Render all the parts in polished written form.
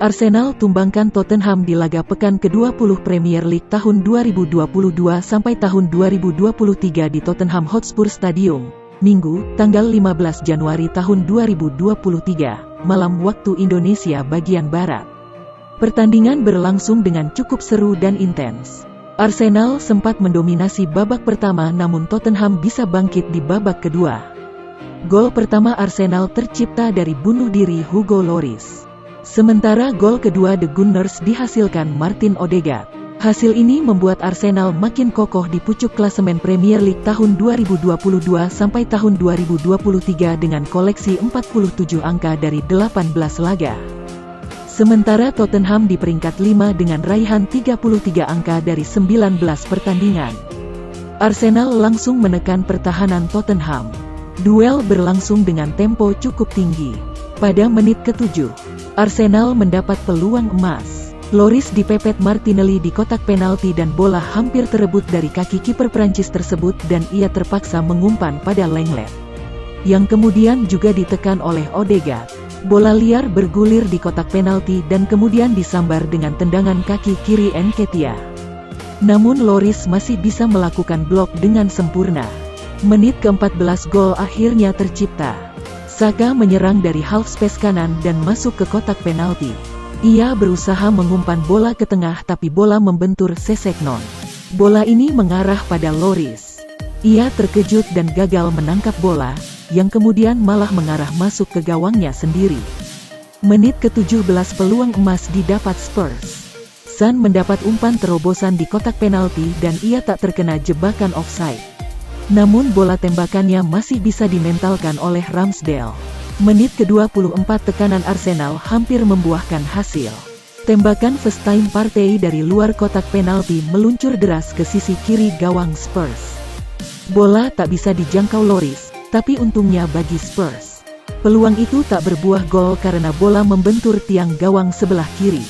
Arsenal tumbangkan Tottenham di laga pekan ke-20 Premier League tahun 2022 sampai tahun 2023 di Tottenham Hotspur Stadium, Minggu, tanggal 15 Januari tahun 2023, malam waktu Indonesia bagian Barat. Pertandingan berlangsung dengan cukup seru dan intens. Arsenal sempat mendominasi babak pertama, namun Tottenham bisa bangkit di babak kedua. Gol pertama Arsenal tercipta dari bunuh diri Hugo Lloris. Sementara gol kedua The Gunners dihasilkan Martin Odegaard. Hasil ini membuat Arsenal makin kokoh di pucuk klasemen Premier League tahun 2022 sampai tahun 2023 dengan koleksi 47 angka dari 18 laga. Sementara Tottenham di peringkat 5 dengan raihan 33 angka dari 19 pertandingan. Arsenal langsung menekan pertahanan Tottenham. Duel berlangsung dengan tempo cukup tinggi. Pada menit ke-7, Arsenal mendapat peluang emas. Lloris dipepet Martinelli di kotak penalti dan bola hampir terebut dari kaki kiper Prancis tersebut dan ia terpaksa mengumpan pada Lenglet, yang kemudian juga ditekan oleh Odegaard. Bola liar bergulir di kotak penalti dan kemudian disambar dengan tendangan kaki kiri Nketiah. Namun Lloris masih bisa melakukan blok dengan sempurna. Menit ke-14 gol akhirnya tercipta. Saka menyerang dari half space kanan dan masuk ke kotak penalti. Ia berusaha mengumpan bola ke tengah tapi bola membentur Sessegnon. Bola ini mengarah pada Lloris. Ia terkejut dan gagal menangkap bola, yang kemudian malah mengarah masuk ke gawangnya sendiri. Menit ke-17 peluang emas didapat Spurs. Son mendapat umpan terobosan di kotak penalti dan ia tak terkena jebakan offside. Namun bola tembakannya masih bisa dimentalkan oleh Ramsdale. Menit ke-24 tekanan Arsenal hampir membuahkan hasil. Tembakan first time Partey dari luar kotak penalti meluncur deras ke sisi kiri gawang Spurs. Bola tak bisa dijangkau Lloris, tapi untungnya bagi Spurs, peluang itu tak berbuah gol karena bola membentur tiang gawang sebelah kiri.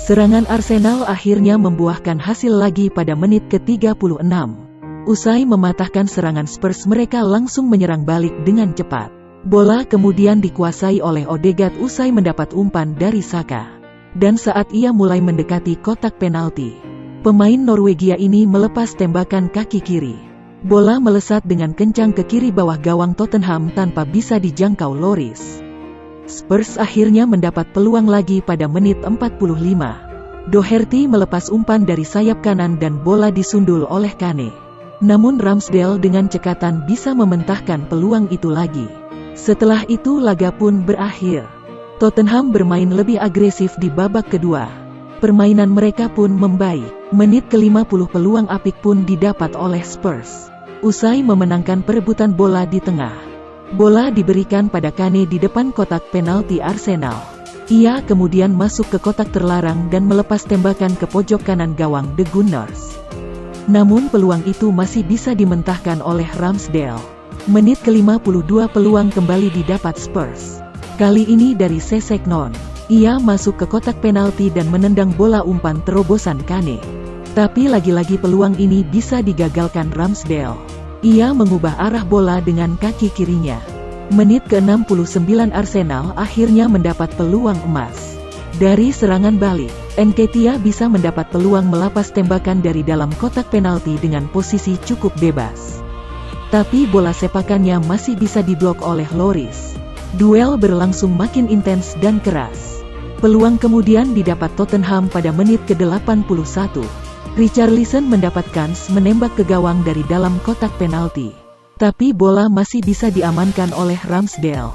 Serangan Arsenal akhirnya membuahkan hasil lagi pada menit ke-36. Usai mematahkan serangan Spurs, mereka langsung menyerang balik dengan cepat. Bola kemudian dikuasai oleh Odegaard usai mendapat umpan dari Saka. Dan saat ia mulai mendekati kotak penalti, pemain Norwegia ini melepas tembakan kaki kiri. Bola melesat dengan kencang ke kiri bawah gawang Tottenham tanpa bisa dijangkau Lloris. Spurs akhirnya mendapat peluang lagi pada menit 45. Doherty melepas umpan dari sayap kanan dan bola disundul oleh Kane. Namun Ramsdale dengan cekatan bisa mementahkan peluang itu lagi. Setelah itu laga pun berakhir. Tottenham bermain lebih agresif di babak kedua. Permainan mereka pun membaik. Menit ke-50 peluang apik pun didapat oleh Spurs. Usai memenangkan perebutan bola di tengah, bola diberikan pada Kane di depan kotak penalti Arsenal. Ia kemudian masuk ke kotak terlarang dan melepas tembakan ke pojok kanan gawang The Gunners. Namun peluang itu masih bisa dimentahkan oleh Ramsdale. Menit ke-52 peluang kembali didapat Spurs. Kali ini dari Sessegnon. Ia masuk ke kotak penalti dan menendang bola umpan terobosan Kane. Tapi lagi-lagi peluang ini bisa digagalkan Ramsdale. Ia mengubah arah bola dengan kaki kirinya. Menit ke-69 Arsenal akhirnya mendapat peluang emas. Dari serangan balik, Nketiah bisa mendapat peluang melepas tembakan dari dalam kotak penalti dengan posisi cukup bebas. Tapi bola sepakannya masih bisa diblok oleh Lloris. Duel berlangsung makin intens dan keras. Peluang kemudian didapat Tottenham pada menit ke-81. Richarlison mendapat kans menembak ke gawang dari dalam kotak penalti. Tapi bola masih bisa diamankan oleh Ramsdale.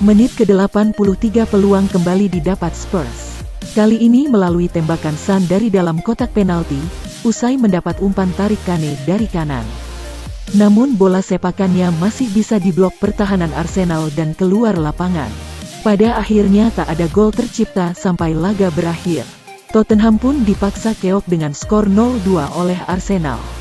Menit ke-83 peluang kembali didapat Spurs. Kali ini melalui tembakan Son dari dalam kotak penalti, usai mendapat umpan tarik Kane dari kanan. Namun bola sepakannya masih bisa diblok pertahanan Arsenal dan keluar lapangan. Pada akhirnya tak ada gol tercipta sampai laga berakhir. Tottenham pun dipaksa keok dengan skor 0-2 oleh Arsenal.